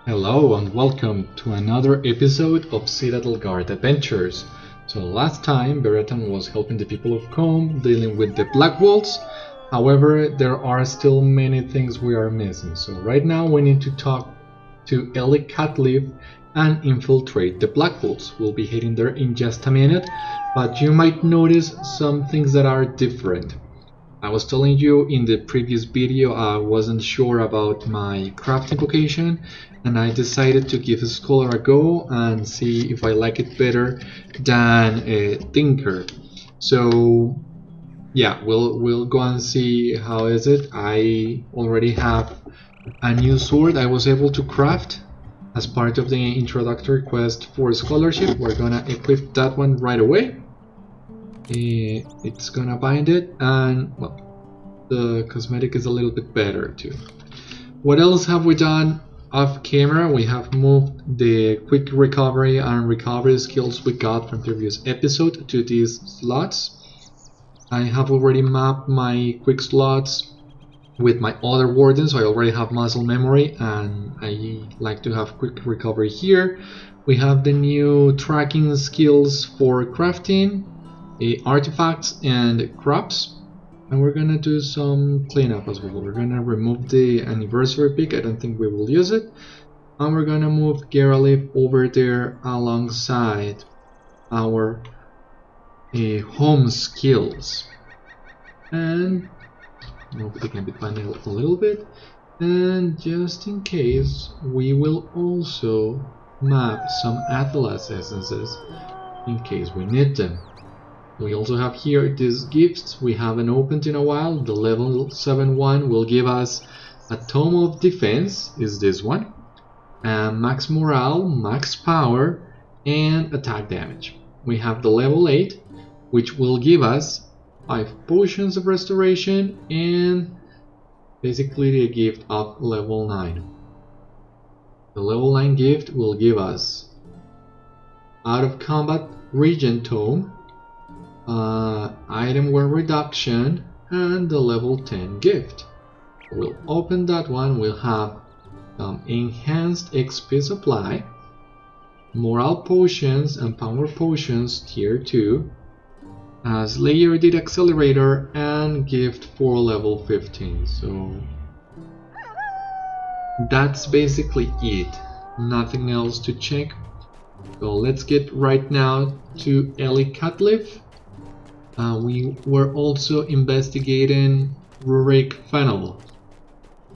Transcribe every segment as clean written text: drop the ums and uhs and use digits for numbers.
Hello and welcome to another episode of Citadel Guard Adventures. So last time Beriathan was helping the people of Combe dealing with the Blackwolds. However, there are still many things we are missing. So right now we need to talk to Ellie Catleaf and infiltrate the Blackwolds. We'll be heading there in just a minute, but you might notice some things that are different. I was telling you in the previous video I wasn't sure about my crafting vocation, and I decided to give Scholar a go and see if I like it better than Tinker. So yeah, we'll go and see how is it. I already have a new sword I was able to craft as part of the introductory quest for scholarship. We're gonna equip that one right away. It's gonna bind it, and well, the cosmetic is a little bit better too. What else have we done off camera? We have moved the quick recovery and recovery skills we got from previous episode to these slots. I have already mapped my quick slots with my other wardens, so I already have muscle memory and I like to have quick recovery here. We have the new tracking skills for crafting, artifacts and crops, and we're gonna do some cleanup as well. We're gonna remove the anniversary pick, I don't think we will use it, and we're gonna move Geralif over there alongside our home skills, and nobody can be planning a little bit, and just in case we will also map some Atlas essences in case we need them. We also have here these gifts we haven't opened in a while. The level 7 one will give us a Tome of Defense, is this one, and max morale, max power, and attack damage. We have the level 8, which will give us 5 potions of restoration and basically the gift of level 9. The level 9 gift will give us out of combat Regent Tome, item wear reduction, and the level 10 gift. We'll open that one. We'll have some enhanced XP supply, morale potions and power potions tier 2, Slayer Deed accelerator, and gift for level 15. So that's basically it, nothing else to check. So let's get right now to Ellie Catleaf. We were also investigating Rurik Fennel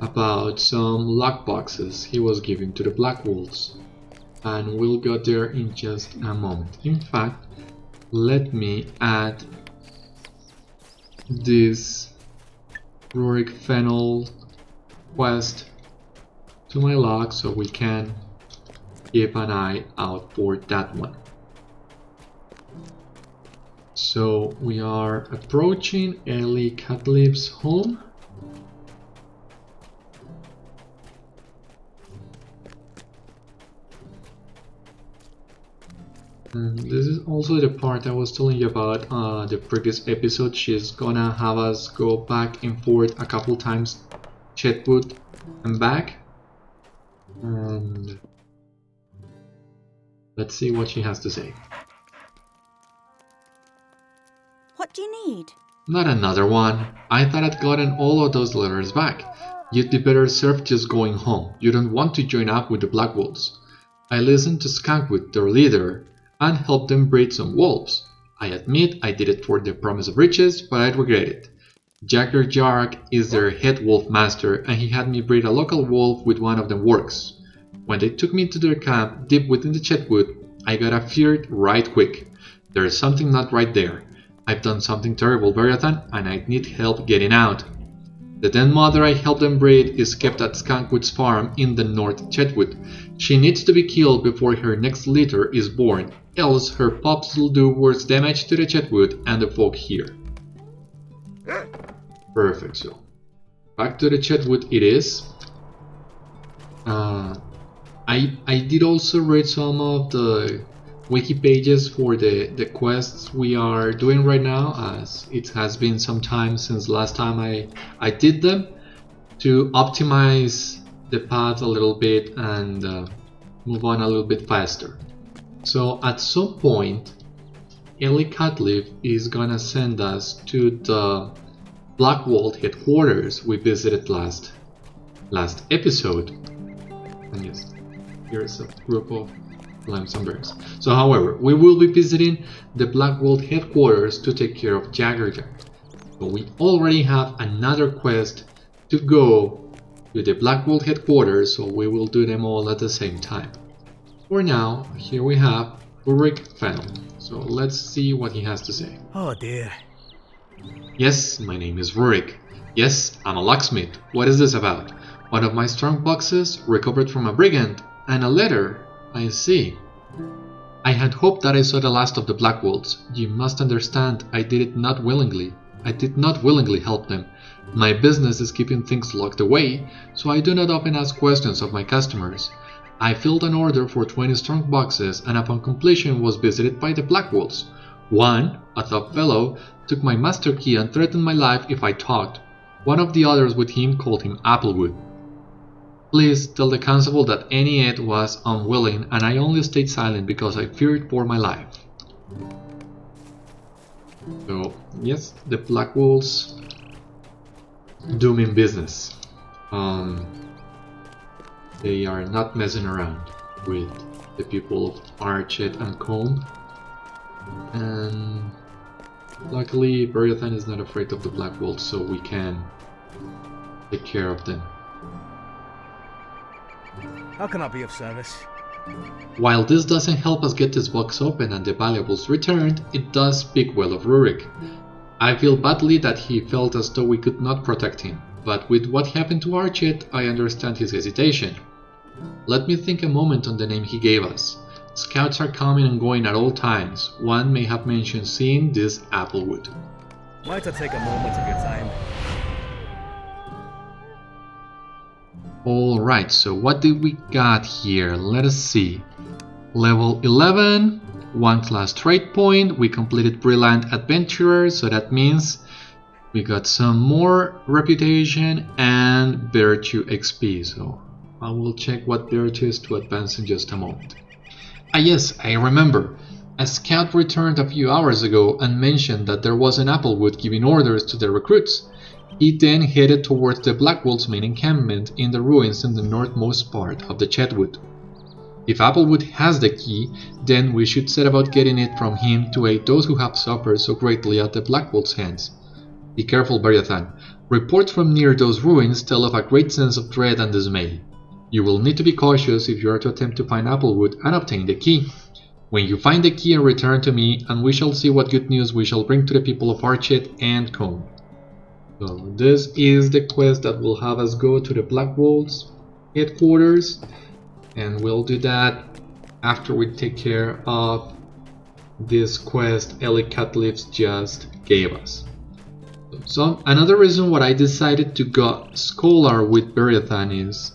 about some lockboxes he was giving to the Blackwolds, and we'll go there in just a moment. In fact, let me add this Rurik Fennel quest to my log so we can keep an eye out for that one. So we are approaching Ellie Catleaf's home. And this is also the part I was telling you about the previous episode. She's gonna have us go back and forth a couple times, Chetwood and back. And let's see what she has to say. What do you need? Not another one. I thought I'd gotten all of those letters back. You'd be better served just going home. You don't want to join up with the Blackwolds. I listened to Skunkwood, their leader, and helped them breed some wolves. I admit I did it for the promise of riches, but I regret it. Jagger Jark is their head wolf master, and he had me breed a local wolf with one of the works. When they took me to their camp deep within the Chetwood, I got afeared right quick. There's something not right there. I've done something terrible, Beriathan, and I need help getting out. The den mother I helped them breed is kept at Skunkwood's farm in the North Chetwood. She needs to be killed before her next litter is born, else her pups will do worse damage to the Chetwood and the folk here. Perfect, so back to the Chetwood it is. I did also read some of the wiki pages for the quests we are doing right now, as it has been some time since last time I did them, to optimize the path a little bit and move on a little bit faster. So at some point, Ellie Cutcliffe is gonna send us to the Blackwolds headquarters we visited last episode. And yes, here's a group of limestone bears. So however, we will be visiting the Blackwolds headquarters to take care of Jaggerjack. But we already have another quest to go to the Blackwolds headquarters, so we will do them all at the same time. For now, here we have Rurik Fennel. So let's see what he has to say. Oh dear. Yes, my name is Rurik. Yes, I'm a locksmith. What is this about? One of my strong boxes recovered from a brigand, and a letter. I see. I had hoped that I saw the last of the Blackwolds. You must understand, I did not willingly help them. My business is keeping things locked away, so I do not often ask questions of my customers. I filled an order for 20 strong boxes, and upon completion was visited by the Blackwolds. One, a tough fellow, took my master key and threatened my life if I talked. One of the others with him called him Applewood. Please tell the constable that Annie Ed was unwilling, and I only stayed silent because I feared for my life. So, yes, the Blackwolds doing business. They are not messing around with the people of Archet and Combe. And luckily, Beriathan is not afraid of the Blackwolds, so we can take care of them. How can I be of service? While this doesn't help us get this box open and the valuables returned, it does speak well of Rurik. I feel badly that he felt as though we could not protect him, but with what happened to Archet, I understand his hesitation. Let me think a moment on the name he gave us. Scouts are coming and going at all times. One may have mentioned seeing this Applewood. Might I take a moment of your time? Alright, so what did we got here? Let us see. Level 11, 1 class trade point. We completed Brilliant Adventurer, so that means we got some more reputation and virtue XP. So I will check what virtue is to advance in just a moment. Ah yes, I remember. A scout returned a few hours ago and mentioned that there was an Applewood giving orders to the recruits. He then headed towards the Blackwolds' main encampment in the ruins in the northmost part of the Chetwood. If Applewood has the key, then we should set about getting it from him to aid those who have suffered so greatly at the Blackwolds' hands. Be careful, Beriathan. Reports from near those ruins tell of a great sense of dread and dismay. You will need to be cautious if you are to attempt to find Applewood and obtain the key. When you find the key, return to me, and we shall see what good news we shall bring to the people of Archet and Combe. So this is the quest that will have us go to the Blackwolds headquarters, and we'll do that after we take care of this quest Ellie Cutcliffe just gave us. So another reason why I decided to go Scholar with Beriathan is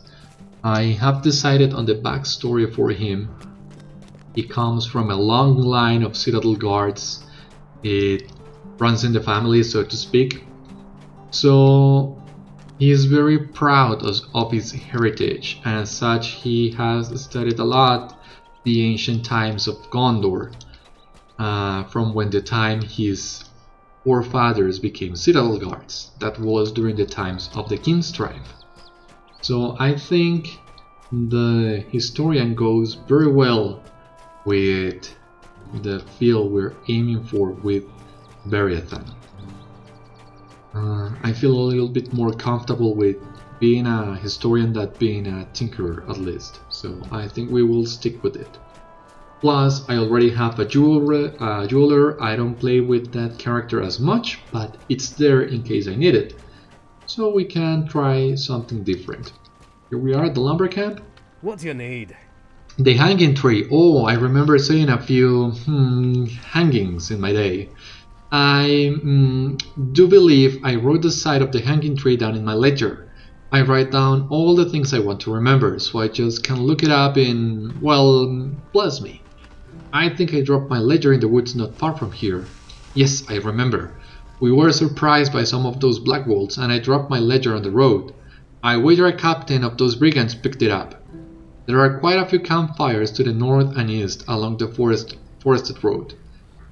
I have decided on the backstory for him. He comes from a long line of Citadel Guards. It runs in the family, so to speak. So he is very proud of his heritage, and as such he has studied a lot the ancient times of Gondor, from when the time his forefathers became Citadel Guards. That was during the times of the King's Strife. So I think the historian goes very well with the field we're aiming for with Beriathan. I feel a little bit more comfortable with being a historian than being a tinkerer, at least, so I think we will stick with it. Plus, I already have a jeweler. I don't play with that character as much, but it's there in case I need it, so we can try something different. Here we are at the lumber camp. What do you need? The hanging tree. Oh, I remember seeing a few hangings in my day. I do believe I wrote the side of the hanging tree down in my ledger. I write down all the things I want to remember, so I just can look it up in, well, bless me. I think I dropped my ledger in the woods not far from here. Yes, I remember. We were surprised by some of those Blackwolds, and I dropped my ledger on the road. I wager a captain of those brigands picked it up. There are quite a few campfires to the north and east along the forested road.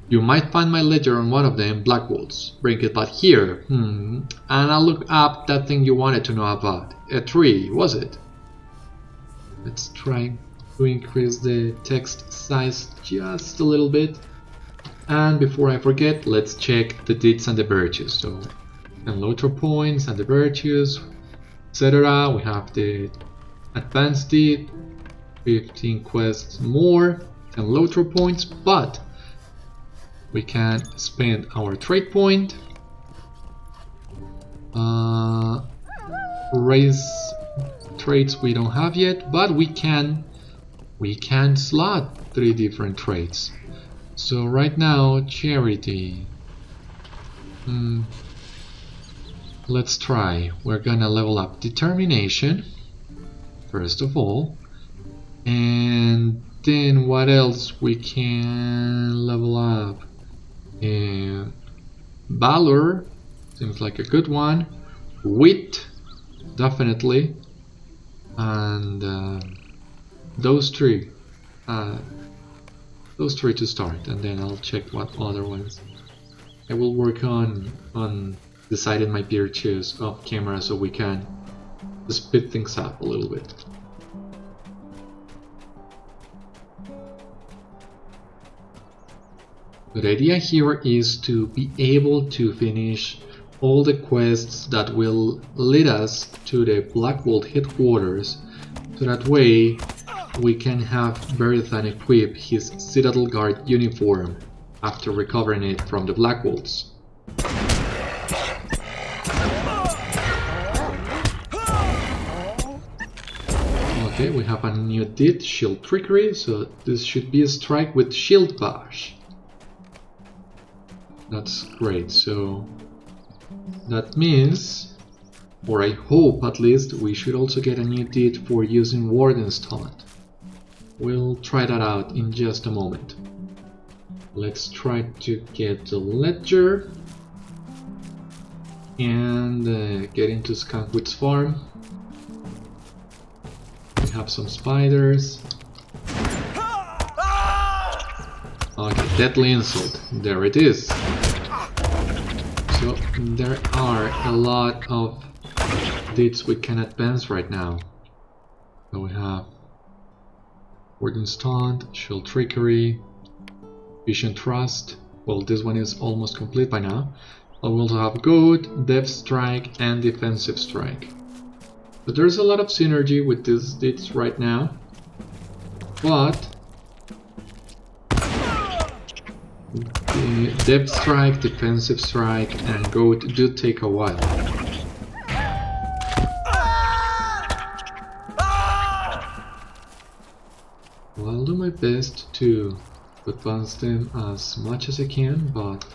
You might find my ledger on one of them, Blackwolds. Bring it back here. And I'll look up that thing you wanted to know about. A tree, was it? Let's try to increase the text size just a little bit. And before I forget, let's check the deeds and the virtues. So, and LOTRO points and the virtues, etc. We have the advanced deed, 15 quests more, and LOTRO points, but we can spend our trade point, raise trades we don't have yet, but we can slot 3 different trades. So right now, charity. Let's try. We're gonna level up determination first of all, and then what else we can level up? Valor seems like a good one. Wit, definitely, and those three to start, and then I'll check what other ones. I will work on deciding my virtues off camera so we can speed things up a little bit. The idea here is to be able to finish all the quests that will lead us to the Blackwold headquarters, so that way we can have Beriathan equip his Citadel Guard uniform after recovering it from the Blackwolds. Okay, we have a new deed, Shield Trickery, so this should be a strike with Shield Bash. That's great, so that means, or I hope at least, we should also get a new deed for using Warden's Taunt. We'll try that out in just a moment. Let's try to get the ledger and get into Skunkwood's farm. We have some spiders. Okay, deadly insult. There it is. So there are a lot of deeds we can advance right now. So we have Warden's Taunt, Shield Trickery, Vision Trust. Well, this one is almost complete by now. I will also have Goad, Depth Strike, and Defensive Strike. But there's a lot of synergy with these deeds right now. But the Depth Strike, Defensive Strike, and Goad do take a while. Well, I'll do my best to advance them as much as I can, but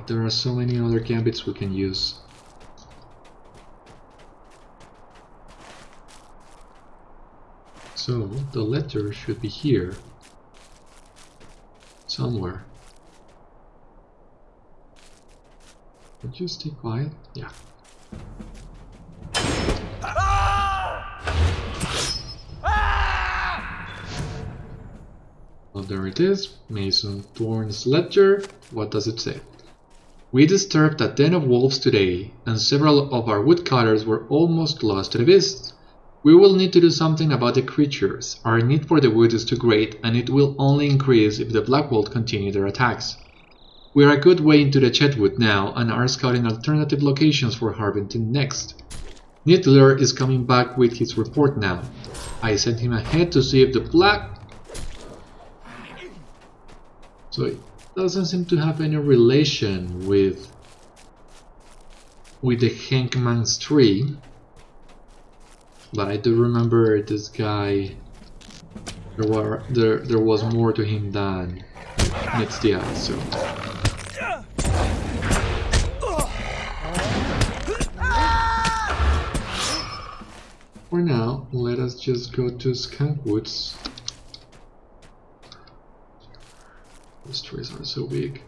there are so many other gambits we can use. So the letter should be here somewhere. Would you stay quiet? Yeah. Oh, there it is. Mason Thorne's ledger. What does it say? We disturbed a den of wolves today, and several of our woodcutters were almost lost to the beasts. We will need to do something about the creatures. Our need for the wood is too great, and it will only increase if the Blackwolds continue their attacks. We are a good way into the Chetwood now, and are scouting alternative locations for harvesting next. Nittler is coming back with his report now. I sent him ahead to see if the So it doesn't seem to have any relation with the Hangman's tree. But I do remember this guy, there was more to him than meets the eye, so. For now, let us just go to Skunkwood's Those trees are so big.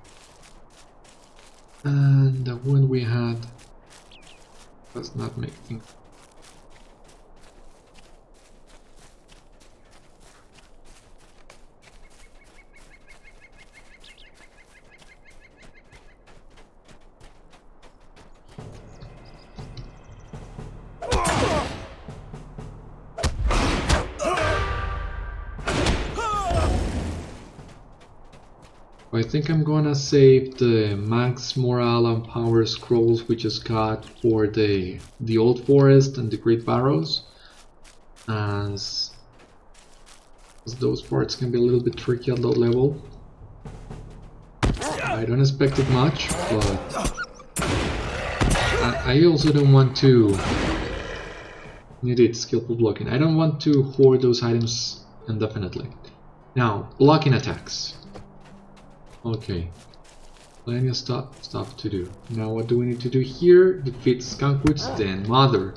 And the wound we had does not make things. I think I'm gonna save the max morale and power scrolls we just got for the old forest and the great barrows, as those parts can be a little bit tricky at low level. I don't expect it much, but I also don't want to needed skillful blocking. I don't want to hoard those items indefinitely. Now, blocking attacks. Okay, plenty of stuff to do. Now what do we need to do here? Defeat Skunkwood's Den Mother.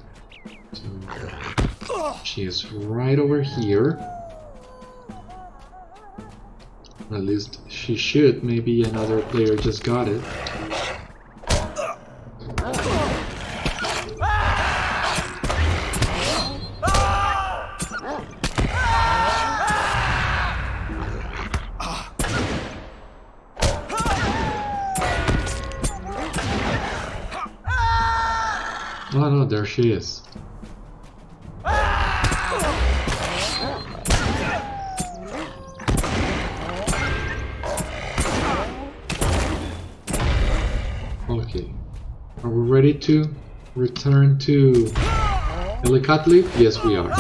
So, she is right over here. At least she should. Maybe another player just got it. Oh no, there she is. Okay, are we ready to return to Helicatleaf? Yes, we are.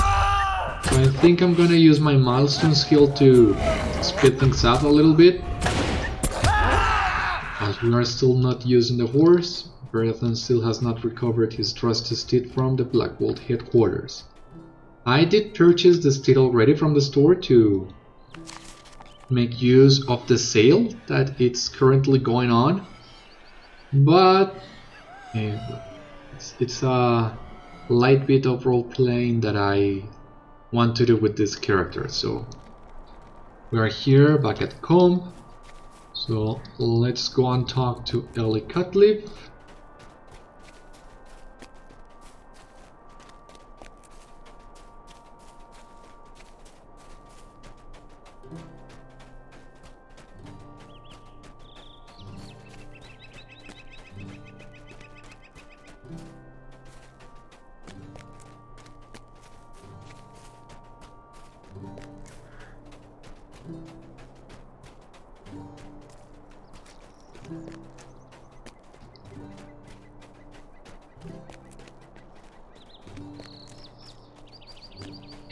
So I think I'm gonna use my milestone skill to speed things up a little bit, as we are still not using the horse. Beriathan still has not recovered his trusty steed from the Blackwolds headquarters. I did purchase the steed already from the store to make use of the sale that it's currently going on, but it's a light bit of role playing that I want to do with this character. So we are here back at Combe, so let's go and talk to Helicatleaf.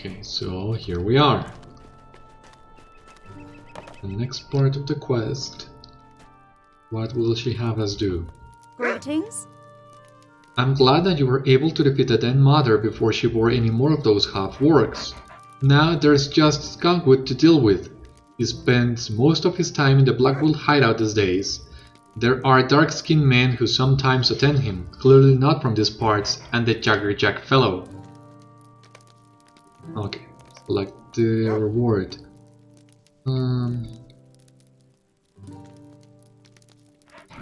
Okay, so here we are. The next part of the quest. What will she have us do? Greetings. I'm glad that you were able to defeat the Den Mother before she bore any more of those half-orcs. Now there's just Skunkwood to deal with. He spends most of his time in the Blackwood hideout these days. There are dark-skinned men who sometimes attend him, clearly not from these parts, and the Jaggerjack fellow. Okay, select the reward. I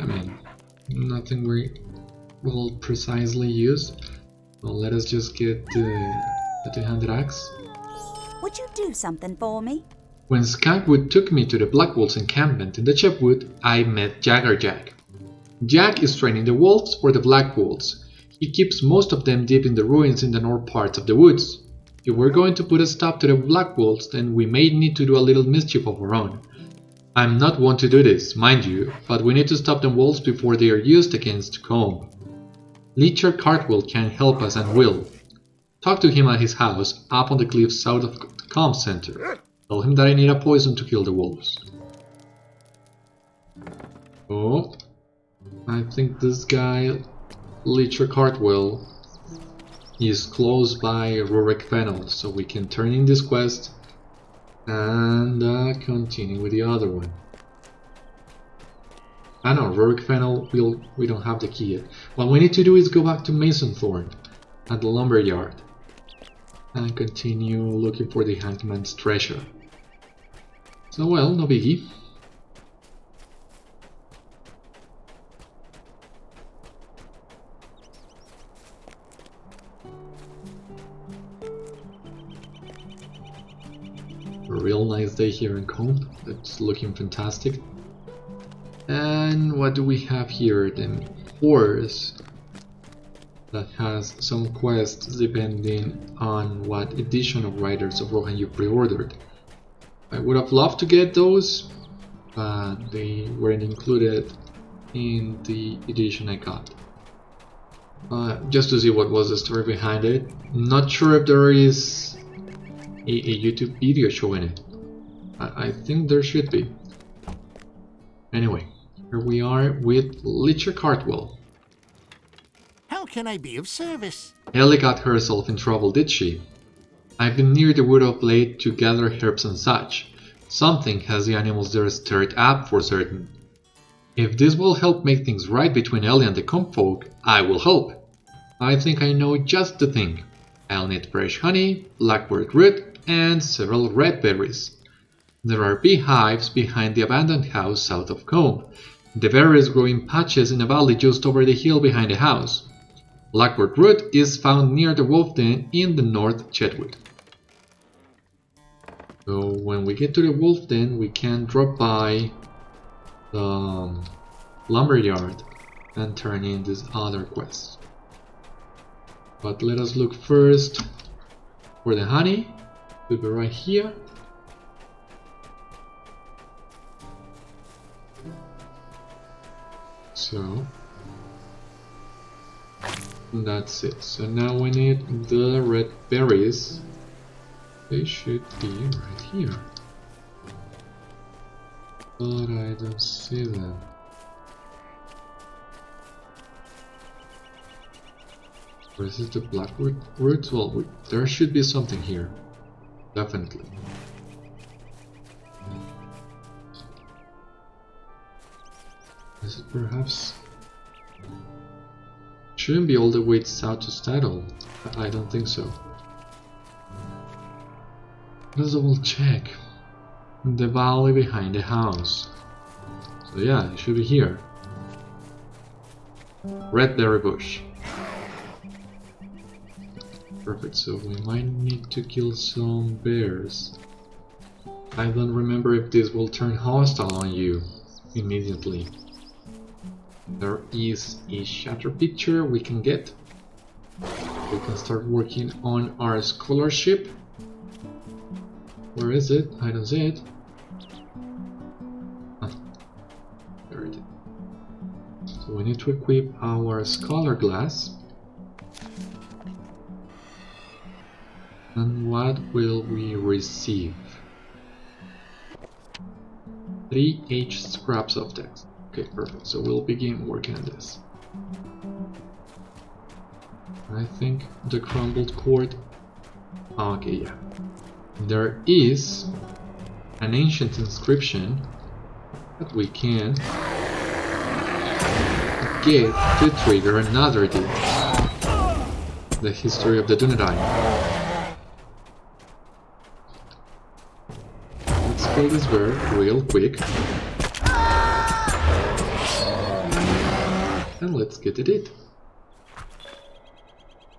mean, nothing we will precisely use. Well, let us just get the two-handed axe. Would you do something for me? When Skunkwood took me to the Blackwolds encampment in the Chetwood, I met Jaggerjack. Jack is training the wolves for the Blackwolds. He keeps most of them deep in the ruins in the north parts of the woods. If we're going to put a stop to the Blackwolds, then we may need to do a little mischief of our own. I'm not one to do this, mind you, but we need to stop the wolves before they are used against Combe. Leecher Cartwell can help us and will. Talk to him at his house, up on the cliff south of the Combe Center. Tell him that I need a poison to kill the wolves. Oh, I think this guy, Leecher Cartwell, is close by Rurik Fennel, so we can turn in this quest and continue with the other one. I know, Rurik Fennel, we don't have the key yet. What we need to do is go back to Masonthorn at the lumberyard and continue looking for the hangman's treasure. So well, no biggie. real nice day here in Combe. That's looking fantastic. And what do we have here? The horse that has some quests depending on what edition of Riders of Rohan you pre-ordered. I would have loved to get those, but they weren't included in the edition I got. Just to see what was the story behind it. Not sure if there is a YouTube video showing it. I think there should be. Anyway, here we are with Licher Cartwell. How can I be of service? Ellie got herself in trouble, did she? I've been near the wood of late to gather herbs and such. Something has the animals there stirred up for certain. If this will help make things right between Ellie and the Combe folk, I will help. I think I know just the thing. I'll need fresh honey, blackbird root, and several red berries. There are beehives behind the abandoned house south of Combe. The berries grow in patches in a valley just over the hill behind the house. Blackbird root is found near the wolf den in the north Chetwood. So when we get to the wolf den, we can drop by the lumberyard and turn in this other quest. But let us look first for the honey. It will be right here. So that's it. So now we need the red berries. They should be right here. But I don't see them. Or is it the blackwood roots? Well, there should be something here. Definitely. Is it perhaps... Shouldn't be all the way south to Citadel. I don't think so. Let's double check. The valley behind the house. So yeah, it should be here. Red berry bush. Perfect, so we might need to kill some bears. I don't remember if this will turn hostile on you immediately. There is a shatter picture we can get. We can start working on our scholarship. Where is it? I don't see it. Ah, there it is. So we need to equip our scholar glass. And what will we receive? 3 scraps of text. Okay, perfect. So we'll begin working on this. I think the crumbled cord. Okay, yeah. There is an ancient inscription that we can get to trigger another deed. The history of the Dunedain. Let's kill this bird real quick. And let's get at it.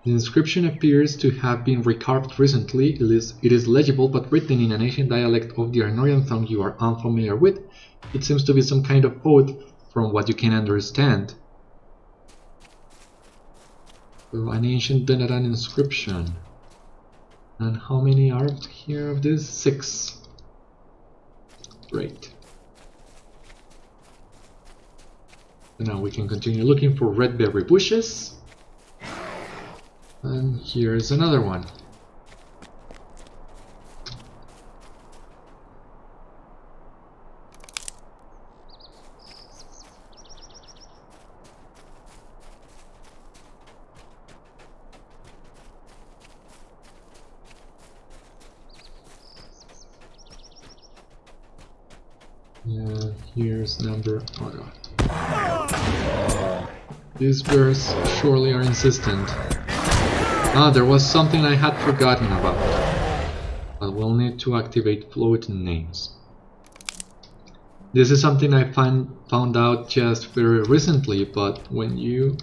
The inscription appears to have been recarved recently. It is legible but written in an ancient dialect of the Arnorian tongue you are unfamiliar with. It seems to be some kind of oath from what you can understand. So an ancient Dunedain inscription. And how many are here of this? 6. Great. So now we can continue looking for red berry bushes. And here's another one. And here's number... Oh god. These bears surely are insistent. Ah, there was something I had forgotten about. But we'll need to activate floating names. This is something I found out just very recently, but when you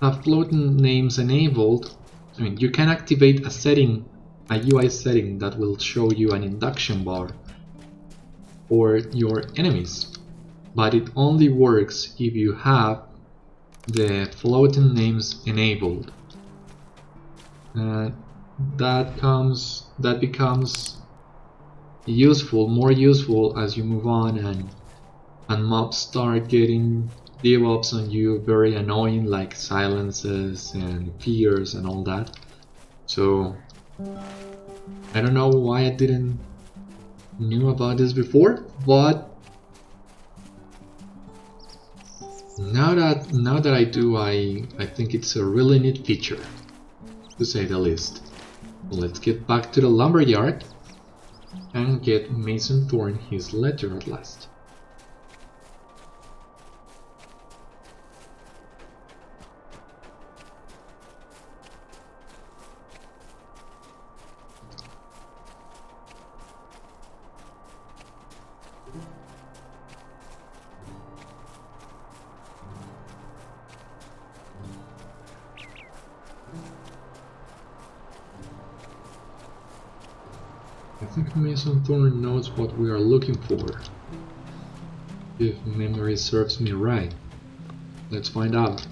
have floating names enabled, I mean, you can activate a setting a UI setting that will show you an induction bar for your enemies, but it only works if you have the floating names enabled. That becomes more useful as you move on and mobs start getting debuffs on you, very annoying, like silences and fears and all that. So I don't know why I didn't knew about this before, but now that I do, I think it's a really neat feature, to say the least. Let's get back to the lumberyard and get Mason Thorne his letter at last. I think Mason Thorne knows what we are looking for, if memory serves me right. Let's find out.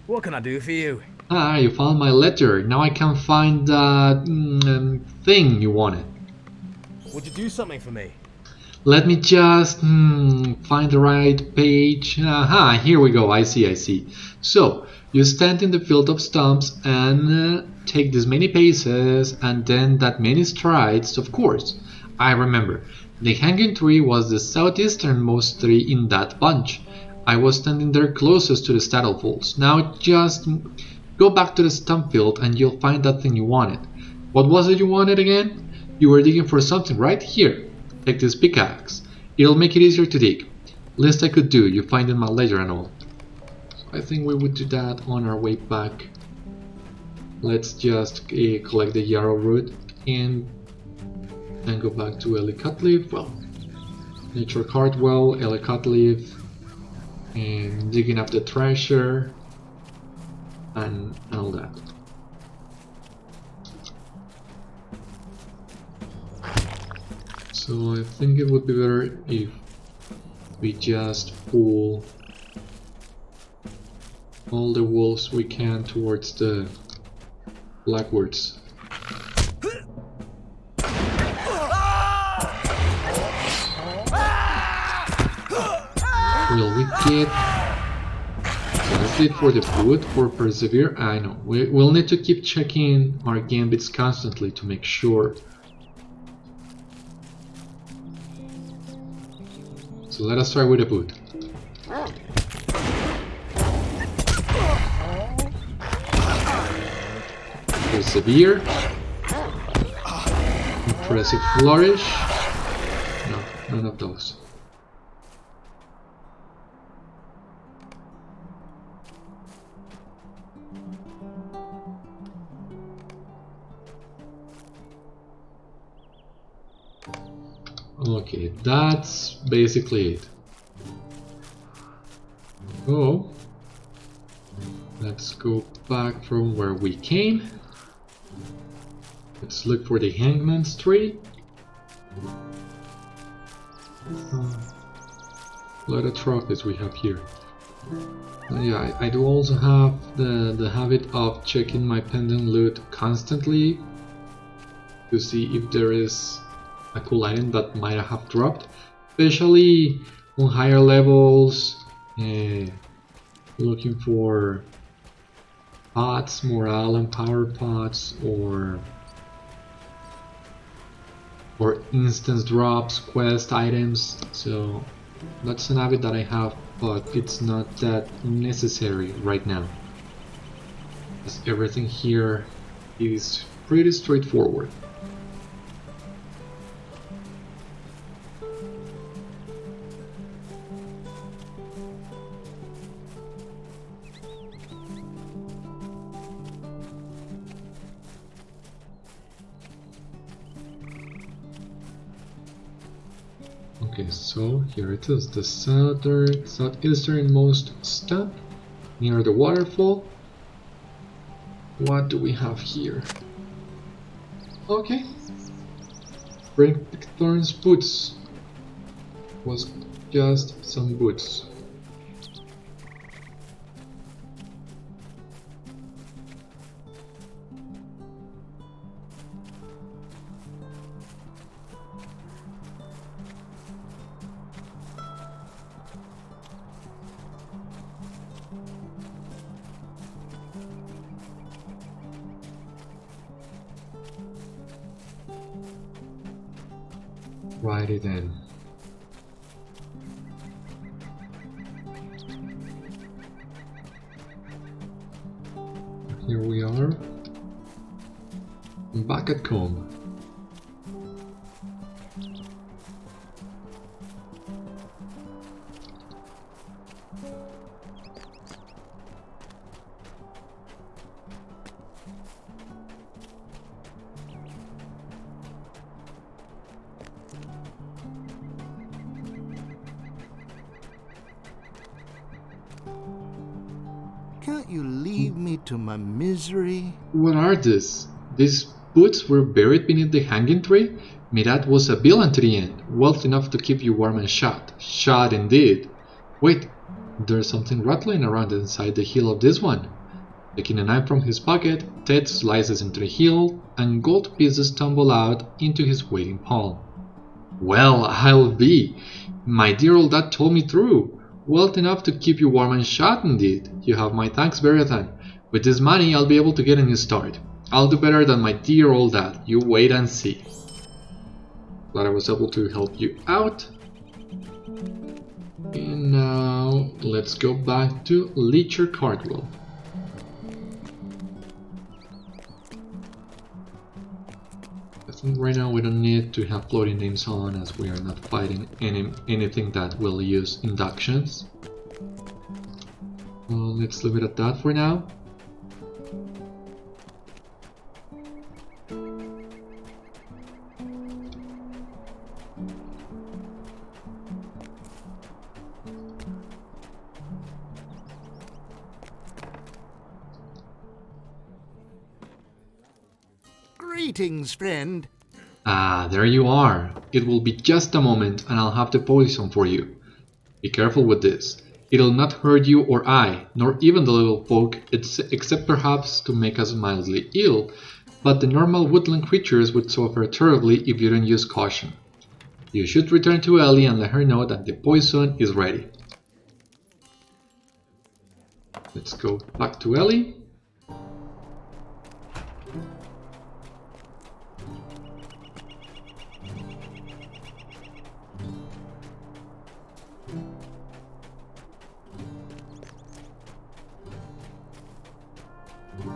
What can I do for you? Ah, you found my letter. Now I can find that thing you wanted. Would you do something for me? Let me just find the right page. Aha, here we go. I see. So, you stand in the field of stumps and take this many paces and then that many strides, of course. I remember. The hanging tree was the southeasternmost tree in that bunch. I was standing there closest to the Citadel Guard. Now just go back to the stump field and you'll find that thing you wanted. What was it you wanted again? You were digging for something, right? Here. Take this pickaxe. It'll make it easier to dig. Least I could do, you find in my ledger and all. So I think we would do that on our way back. Let's just collect the yarrow root and then go back to Ellicotleaf. Well, Nature Cartwell, Ellicotleaf, and digging up the treasure and all that. So I think it would be better if we just pull all the wolves we can towards the Blackwolds. Will we get tested for the food or persevere? I know. We'll need to keep checking our gambits constantly to make sure. So let us try with a boot. Persevere. Impressive flourish. No, none of those. Okay, that's basically it. Oh, let's go back from where we came. Let's look for the hangman's tree. A lot of trophies we have here. Yeah, I do also have the habit of checking my pendant loot constantly to see if there is a cool item that might have dropped, especially on higher levels, looking for pots, morale and power pots, or instance drops, quest items. So that's an habit that I have, but it's not that necessary right now, as everything here is pretty straightforward. Okay, so here it is, the southeasternmost stump near the waterfall. What do we have here? Okay. Bring Thorn's boots. Was just some boots. Righty then. Here we are. Back at home. Can't you leave me to my misery? What are these? These boots were buried beneath the hanging tree? Mirat was a villain to the end, wealth enough to keep you warm and shot. Shot indeed. Wait, there's something rattling around inside the heel of this one. Taking a knife from his pocket, Ted slices into the heel, and gold pieces tumble out into his waiting palm. Well, I'll be. My dear old dad told me true. Wealth enough to keep you warm and shot indeed. You have my thanks, Beriathan. With this money, I'll be able to get a new start. I'll do better than my dear old dad. You wait and see. Glad I was able to help you out. And now, let's go back to Leecher Cardwell. I think right now we don't need to have floating names on, as we are not fighting anything that will use inductions. Let's leave it at that for now. Greetings, friend. Ah, there you are. It will be just a moment and I'll have the poison for you. Be careful with this. It'll not hurt you or I, nor even the little folk, except perhaps to make us mildly ill, but the normal woodland creatures would suffer terribly if you don't use caution. You should return to Ellie and let her know that the poison is ready. Let's go back to Ellie.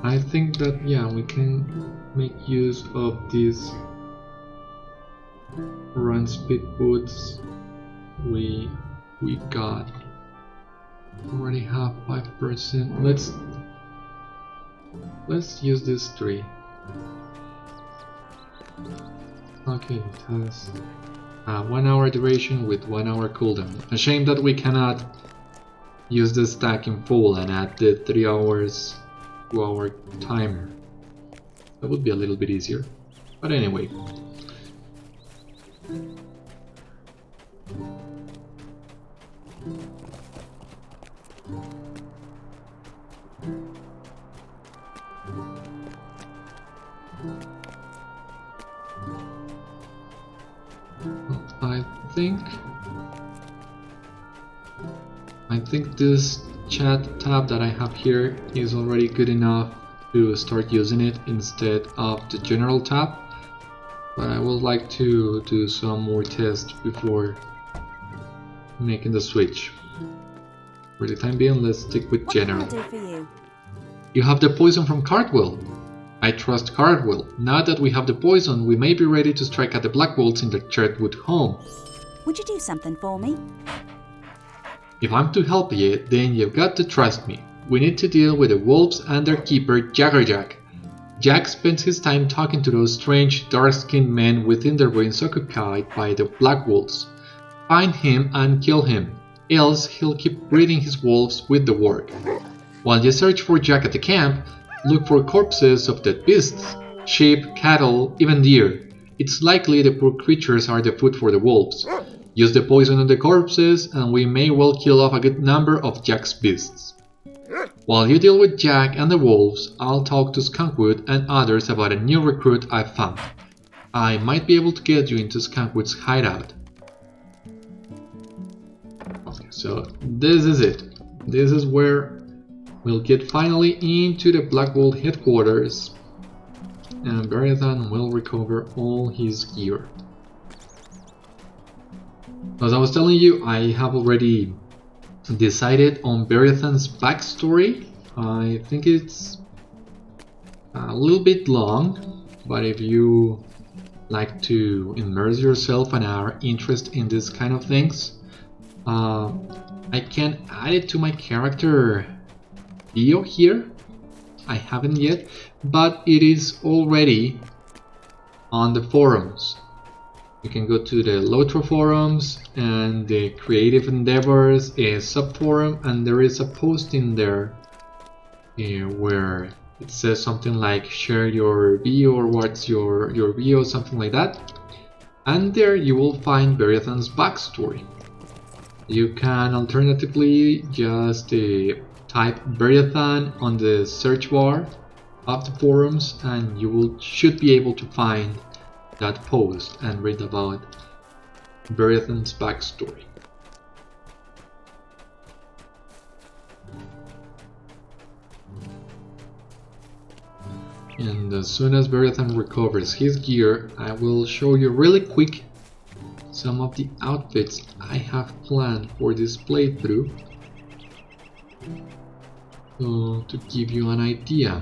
I think that, yeah, we can make use of these run speed boots we got. Already have 5%. Let's use this 3. Okay, it has 1 hour duration with 1 hour cooldown. A shame that we cannot use the stack in full and add the 3 hours to our timer. That would be a little bit easier. But anyway. I think this chat tab that I have here is already good enough to start using it instead of the general tab, but I would like to do some more tests before making the switch. For the time being, let's stick with general. What can I do for you? You have the poison from Cardwell. I trust Cardwell. Now that we have the poison, we may be ready to strike at the Blackwolds in the Chetwood home. Would you do something for me? If I'm to help you, then you've got to trust me. We need to deal with the wolves and their keeper, Jaggerjack. Jack spends his time talking to those strange, dark-skinned men within the ruins occupied by the Blackwolds. Find him and kill him, else he'll keep breeding his wolves with the work. While you search for Jack at the camp, look for corpses of dead beasts. sheep, cattle, even deer. It's likely the poor creatures are the food for the wolves. Use the poison on the corpses and we may well kill off a good number of Jack's beasts. While you deal with Jack and the wolves, I'll talk to Skunkwood and others about a new recruit I've found. I might be able to get you into Skunkwood's hideout. Okay, so this is it. This is where we'll get finally into the Blackwolds headquarters and Beriathan will recover all his gear. As I was telling you, I have already decided on Beriathan's backstory. I think it's a little bit long, but if you like to immerse yourself and are interested in this kind of things, I can add it to my character bio here. I haven't yet, but it is already on the forums. You can go to the LOTRO forums and the Creative Endeavors subforum, and there is a post in there where it says something like share your bio or what's your bio, something like that. And there you will find Beriathan's backstory. You can alternatively just type Beriathan on the search bar of the forums and you should be able to find that post and read about Beriathan's backstory. And as soon as Beriathan recovers his gear, I will show you really quick some of the outfits I have planned for this playthrough, to give you an idea.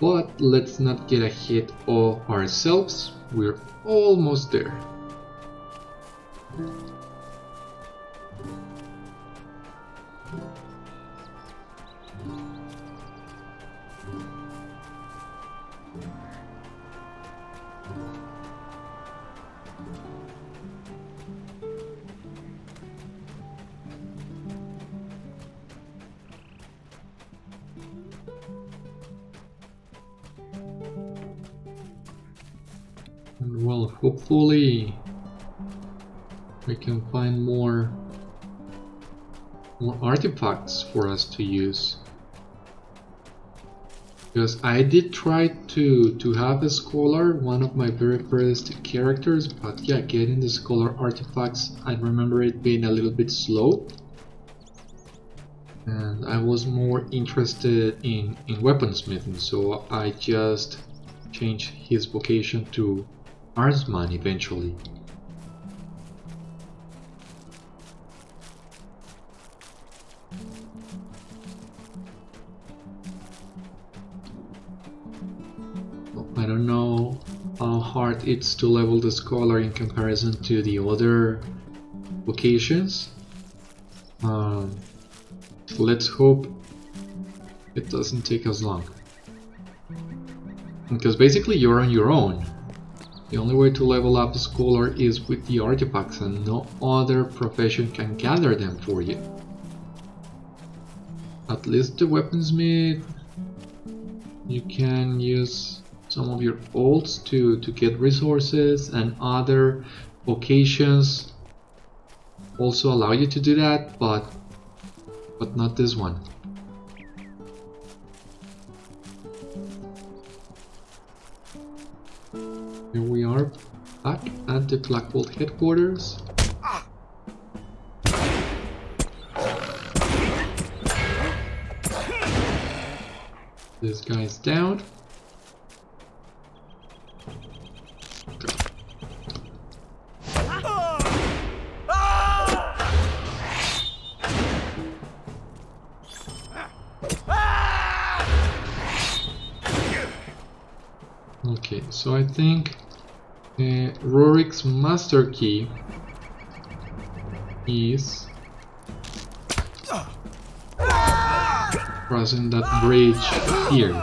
But let's not get ahead of ourselves, we're almost there. And well, hopefully we can find more artifacts for us to use. Because I did try to have a scholar, one of my very first characters, but yeah, getting the scholar artifacts, I remember it being a little bit slow. And I was more interested in weaponsmithing, so I just changed his vocation to Arsman eventually. I don't know how hard it's to level the scholar in comparison to the other vocations. Let's hope it doesn't take us long. Because basically you're on your own. The only way to level up the scholar is with the artifacts and no other profession can gather them for you. At least the weaponsmith, you can use some of your ults to get resources, and other vocations also allow you to do that, but not this one. Here we are back at the Blackwolds headquarters. This guy's down. Okay, so I think Rorik's master key is crossing that bridge here.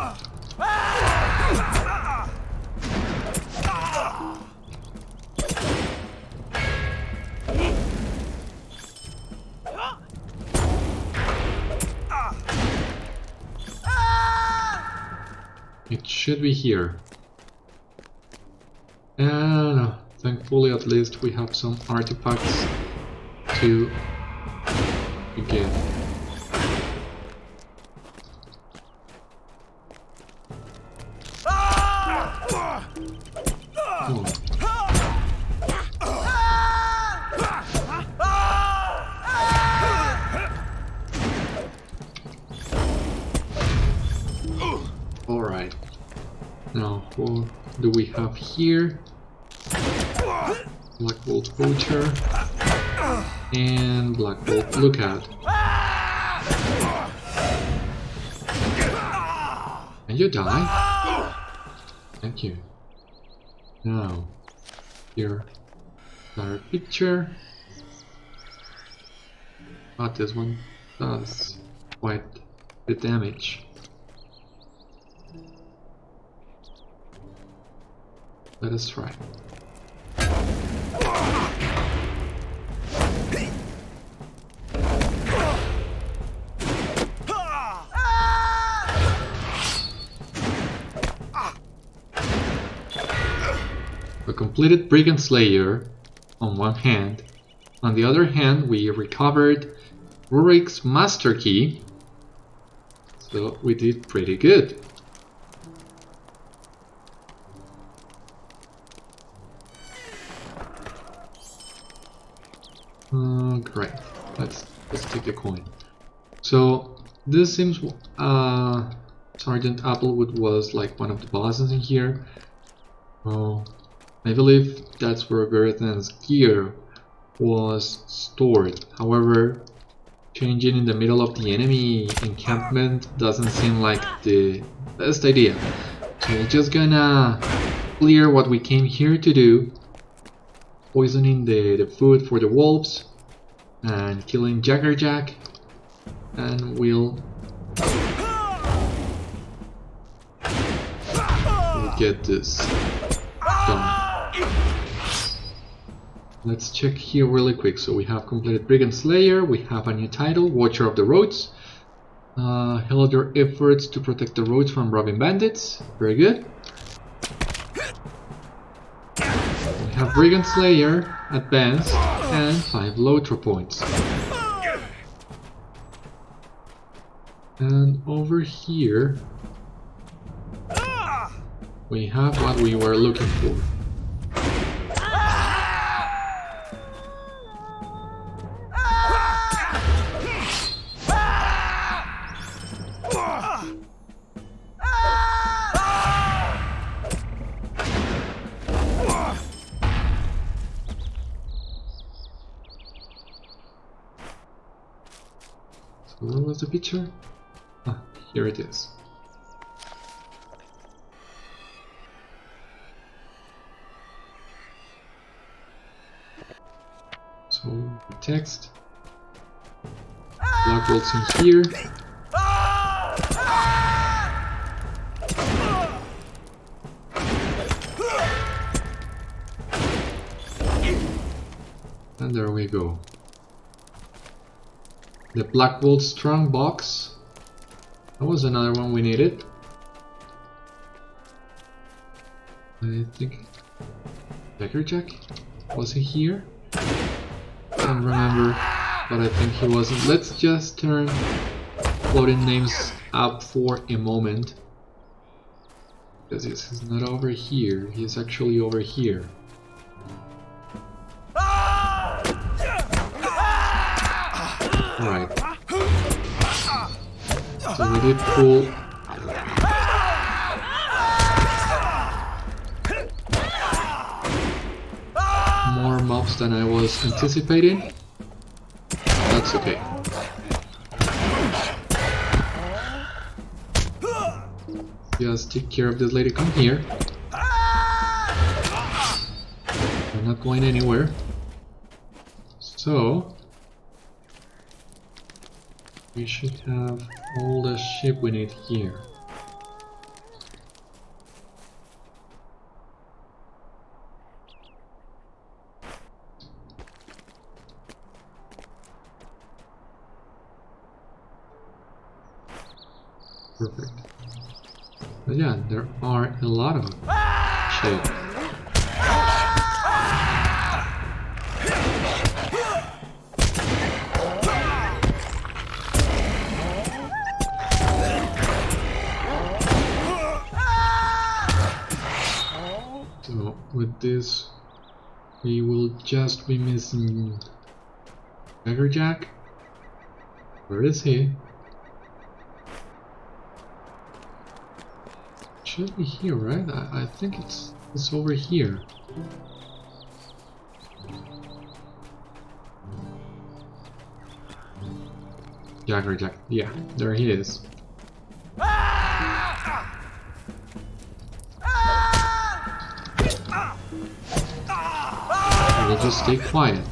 It should be here. And thankfully at least we have some artifacts to get. Oh. Alright. Now, what do we have here? Blackwolds Poacher and Blackwolds Lookout. And you die? Thank you. Now, here, another picture. But this one does quite the damage. Let us try. A completed Brigand Slayer on one hand. On the other hand, we recovered Rurik's Master Key. So we did pretty good. Great. Let's take the coin. So this seems Sergeant Applewood was like one of the bosses in here. Oh, I believe that's where Beriathan's gear was stored. However, changing in the middle of the enemy encampment doesn't seem like the best idea. So we're just gonna clear what we came here to do, poisoning the food for the wolves and killing Jaggerjack, and we'll get this done. Let's check here really quick. So we have completed Brigand Slayer, we have a new title, Watcher of the Roads. Held your efforts to protect the roads from robbing bandits. Very good. We have Brigand Slayer, Advanced, and 5 LOTRO points. And over here we have what we were looking for. So where was the picture? Ah, here it is. So the text, Blackwolds in here. And there we go. The Blackwolds strong box. That was another one we needed. I think Jaggerjack, was he here? I don't remember, but I think he wasn't. Let's just turn floating names up for a moment, because this is not over here, he's actually over here. Alright. So we did pull more mobs than I was anticipating. That's okay. Just take care of this lady. Come here. We're not going anywhere. So we should have all the ship we need here. Perfect. But yeah, there are a lot of shit. So with this, we will just be missing Jack. Where is he? Should be here, right? I think it's over here. Jack. Yeah, there he is. We'll just stay quiet.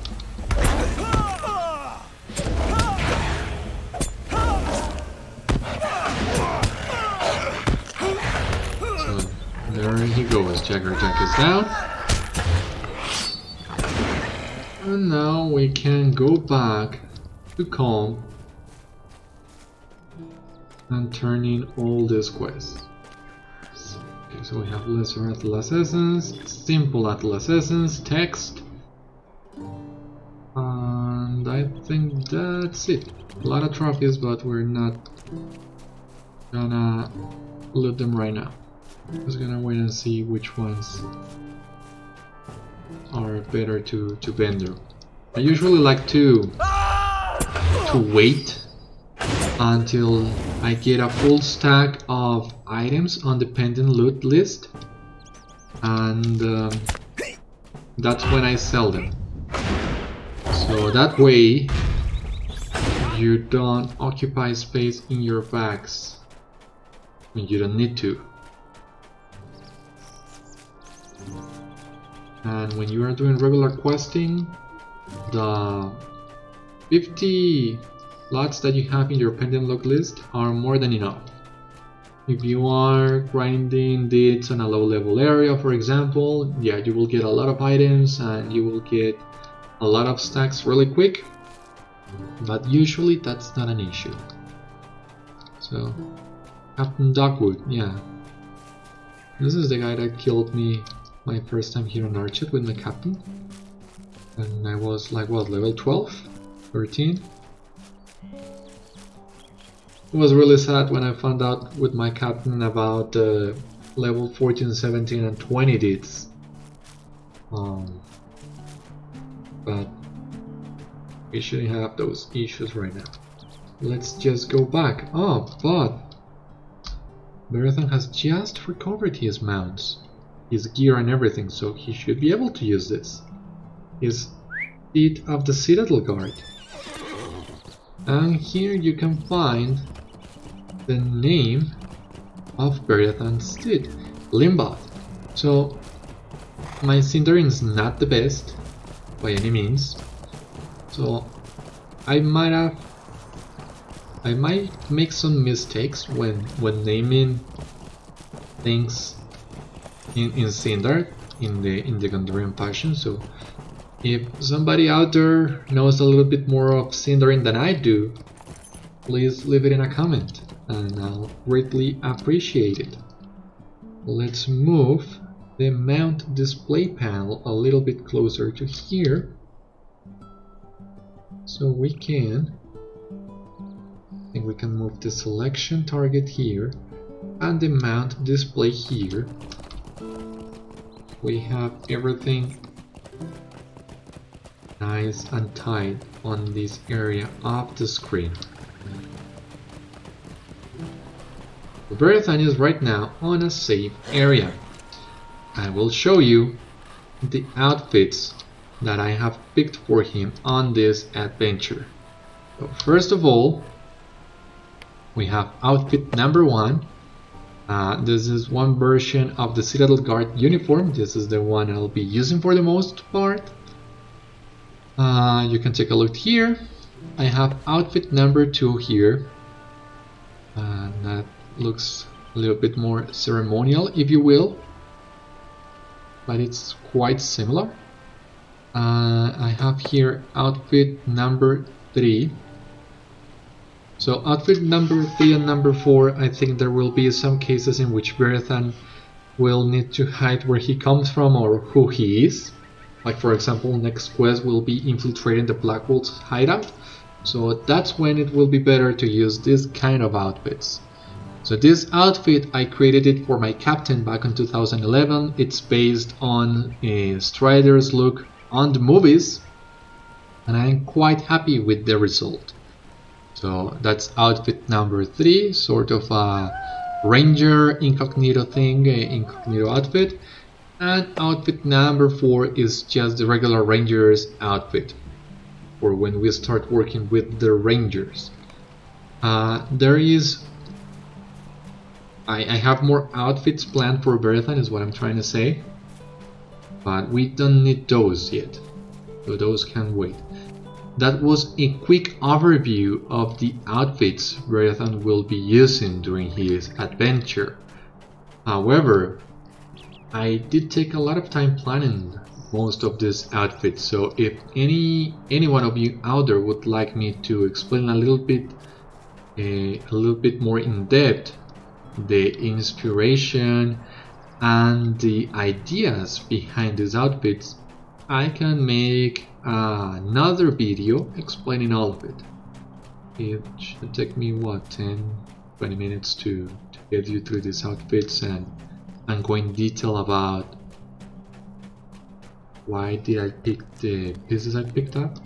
So there he goes. Jack is down. And now we can go back to Calm and turn in all these quests. Okay, so we have lesser Atlas Essence, simple Atlas Essence, text, and I think that's it. A lot of trophies, but we're not gonna loot them right now. Just gonna wait and see which ones are better to vendor. I usually like to wait until I get a full stack of items on the pending loot list, and that's when I sell them. So that way you don't occupy space in your bags when you don't need to. And when you are doing regular questing, the 50 lots that you have in your pending loot list are more than enough. If you are grinding deeds on a low level area, for example, yeah, you will get a lot of items and you will get a lot of stacks really quick, but usually that's not an issue. So, Captain Duckwood, yeah. This is the guy that killed me my first time here on Archet with my captain. And I was like, what, level 12? 13? It was really sad when I found out with my captain about level 14, 17 and 20 deeds. But we shouldn't have those issues right now. Let's just go back. Oh, but Beriathan has just recovered his mounts, his gear and everything, so he should be able to use this. His seat of the Citadel Guard. And here you can find the name of Beriathan's seat, Limbot. So my Sindarin is not the best by any means, so I might make some mistakes when naming things in Sindar in the Gondorian fashion. So if somebody out there knows a little bit more of Sindarin than I do, please leave it in a comment and I'll greatly appreciate it. Let's move the mount display panel a little bit closer to here so we can, I think we can move the selection target here and the mount display here. We have everything nice and tight on this area of the screen. Beriathan is right now on a safe area. I will show you the outfits that I have picked for him on this adventure. So first of all, we have outfit number 1. This is one version of the Citadel Guard uniform. This is the one I'll be using for the most part. You can take a look here. I have outfit number 2 here. That looks a little bit more ceremonial, if you will, but it's quite similar. I have here outfit number 3. So outfit number 3 and number 4, I think there will be some cases in which Beriathan will need to hide where he comes from or who he is. Like for example, next quest will be infiltrating the Blackwolds hideout. So that's when it will be better to use this kind of outfits. So this outfit, I created it for my captain back in 2011. It's based on Strider's look on the movies, and I'm quite happy with the result. So that's outfit number 3, sort of a ranger incognito thing, incognito outfit. And outfit number 4 is just the regular ranger's outfit for when we start working with the rangers. I have more outfits planned for Beriathan, is what I'm trying to say, but we don't need those yet, so those can wait. That was a quick overview of the outfits Beriathan will be using during his adventure. However, I did take a lot of time planning most of these outfits, so if any one of you out there would like me to explain a little bit more in depth the inspiration and the ideas behind these outfits, I can make another video explaining all of it. It should take me what, 10-20 minutes to get you through these outfits and go in detail about why did I pick the pieces I picked up.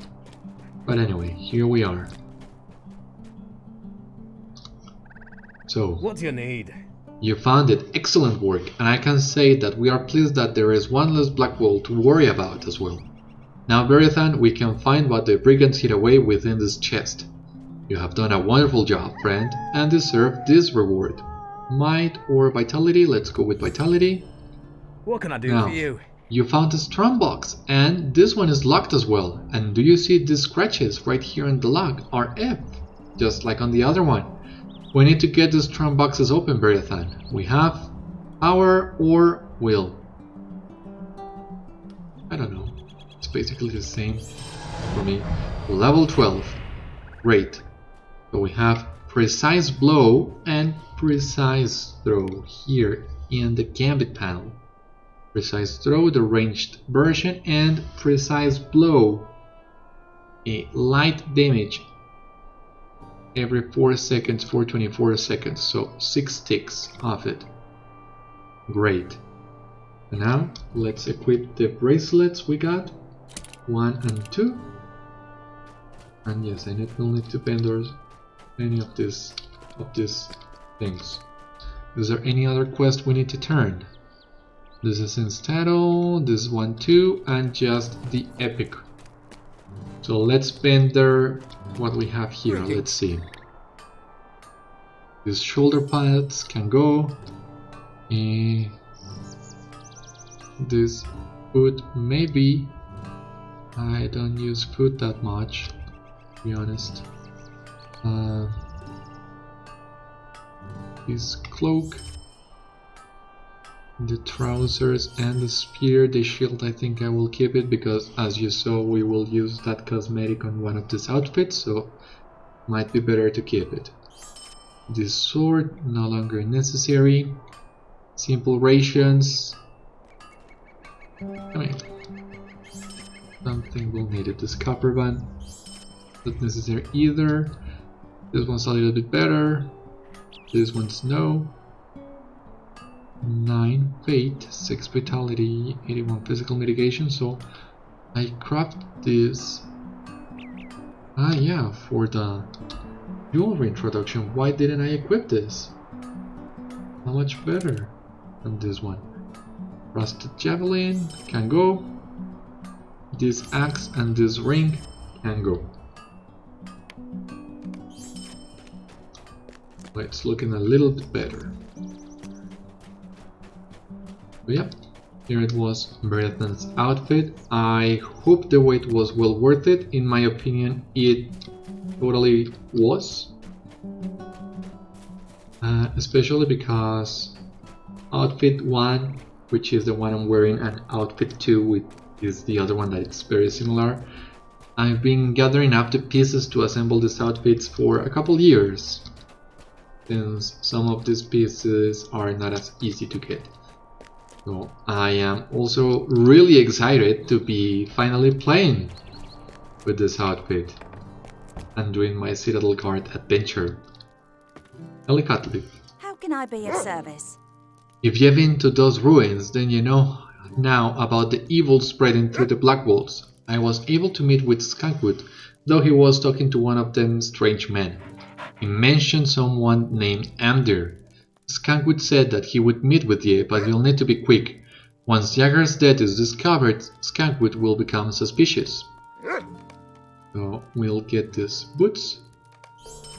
But anyway, here we are. So, What do you need? you found it. Excellent work, and I can say that we are pleased that there is one less Blackwolf to worry about as well. Now, Beriathan, we can find what the brigands hid away within this chest. You have done a wonderful job, friend, and deserve this reward. Might or vitality? Let's go with vitality. What can I do Now, for you? you found a strong box, and this one is locked as well. And do you see these scratches right here on the lock are F, just like on the other one. We need to get the strong boxes open, Beriathan. We have power or will. I don't know. It's basically the same for me. Level 12. Great. So we have precise blow and precise throw here in the gambit panel. Precise throw, the ranged version, and precise blow, a light damage every 4 seconds for 24 seconds, so 6 ticks of it. Great. And now let's equip the bracelets we got, 1 and 2. And yes, I will need to vendor any of these things. Is there any other quest we need to turn? This is in Citadel, this one too, and just the epic. So let's vendor what we have here. Let's see. These shoulder pads can go. This food maybe. I don't use food that much, to be honest. This cloak, the trousers and the spear, the shield, I think I will keep it because as you saw we will use that cosmetic on one of these outfits, so might be better to keep it. This sword, no longer necessary. Simple rations. I mean, something we'll need it. This copper band, not necessary either. This one's a little bit better. This one's no. 9 fate, 6 vitality, 81 physical mitigation, so I craft this for the jewelry introduction. Why didn't I equip this? How much better than this one? Rusted javelin can go. This axe and this ring can go. It's looking a little bit better. But yeah, here it was, Beriathan's outfit. I hope the wait was well worth it. In my opinion, it totally was. Especially because outfit 1, which is the one I'm wearing, and outfit 2, which is the other one that it's very similar, I've been gathering up the pieces to assemble these outfits for a couple years, since some of these pieces are not as easy to get. So I am also really excited to be finally playing with this outfit and doing my Citadel Guard adventure. Delicately. How can I be of service? If you've been to those ruins, then you know now about the evil spreading through the Blackwolds. I was able to meet with Chetwood, though he was talking to one of them strange men. He mentioned someone named Amdir. Chetwood said that he would meet with you, but you'll need to be quick. Once Jagger's death is discovered, Chetwood will become suspicious. So we'll get these boots.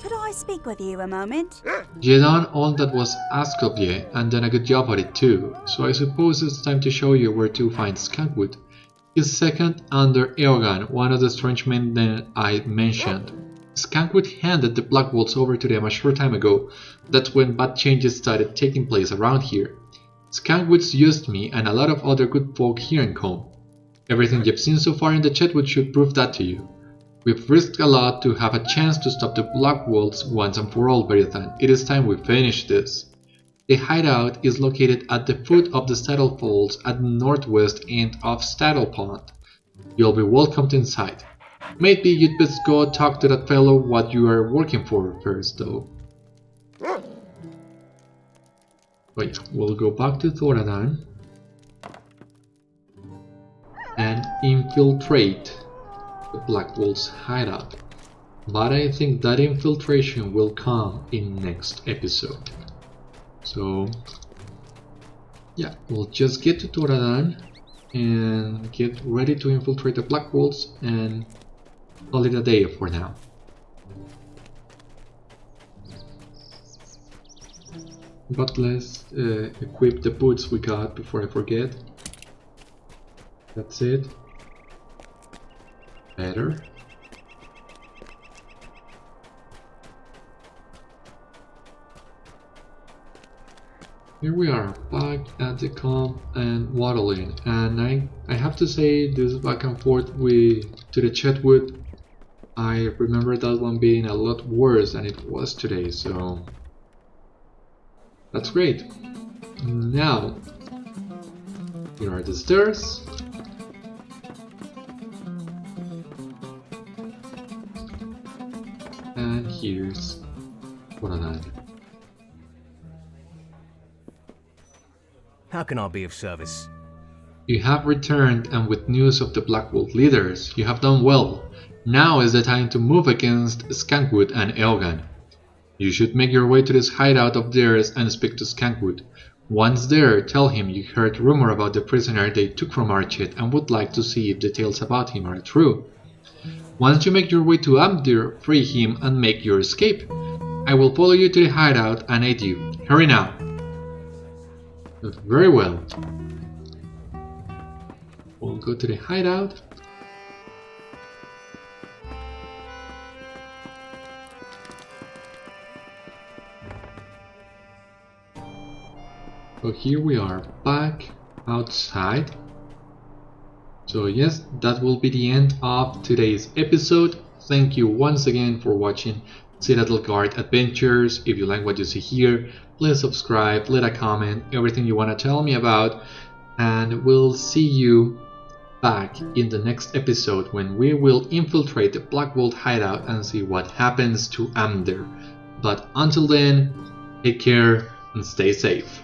Could I speak with you a moment? You done all that was asked of you, and done a good job at it too, so I suppose it's time to show you where to find Chetwood. He's second under Eogan, one of the strange men that I mentioned. Chetwood handed the Blackwolds over to them a short time ago. That's when bad changes started taking place around here. Chetwood's used me and a lot of other good folk here in Combe. Everything you've seen so far in the Chetwood should prove that to you. We've risked a lot to have a chance to stop the Blackwolds once and for all, Beriathan. It is time we finish this. The hideout is located at the foot of the Citadel Falls at the northwest end of Citadel Pond. You'll be welcomed inside. Maybe you'd best go talk to that fellow what you are working for first, though. Oh yeah, we'll go back to Thoradan and infiltrate the Blackwolds hideout. But I think that infiltration will come in next episode. So yeah, we'll just get to Thoradan and get ready to infiltrate the Blackwolds and call it a day for now. But let's equip the boots we got before I forget. That's it. Better. Here we are, back at the camp and waddling, and I have to say this back and forth to the Chetwood, I remember that one being a lot worse than it was today, so that's great. Now, here are the stairs. And here's Thoradan. How can I be of service? You have returned, and with news of the Blackwold leaders, you have done well. Now is the time to move against Chetwood and Eogan. You should make your way to this hideout of theirs and speak to Chetwood. Once there, tell him you heard rumor about the prisoner they took from Archet and would like to see if details about him are true. Once you make your way to Amdir, free him and make your escape. I will follow you to the hideout and aid you. Hurry now. Very well. We'll go to the hideout. So here we are back outside. So yes, that will be the end of today's episode. Thank you once again for watching Citadel Guard Adventures. If you like what you see here, please subscribe, leave a comment, everything you want to tell me about, and we'll see you back in the next episode when we will infiltrate the Blackwold hideout and see what happens to Amdir. But until then, take care and stay safe.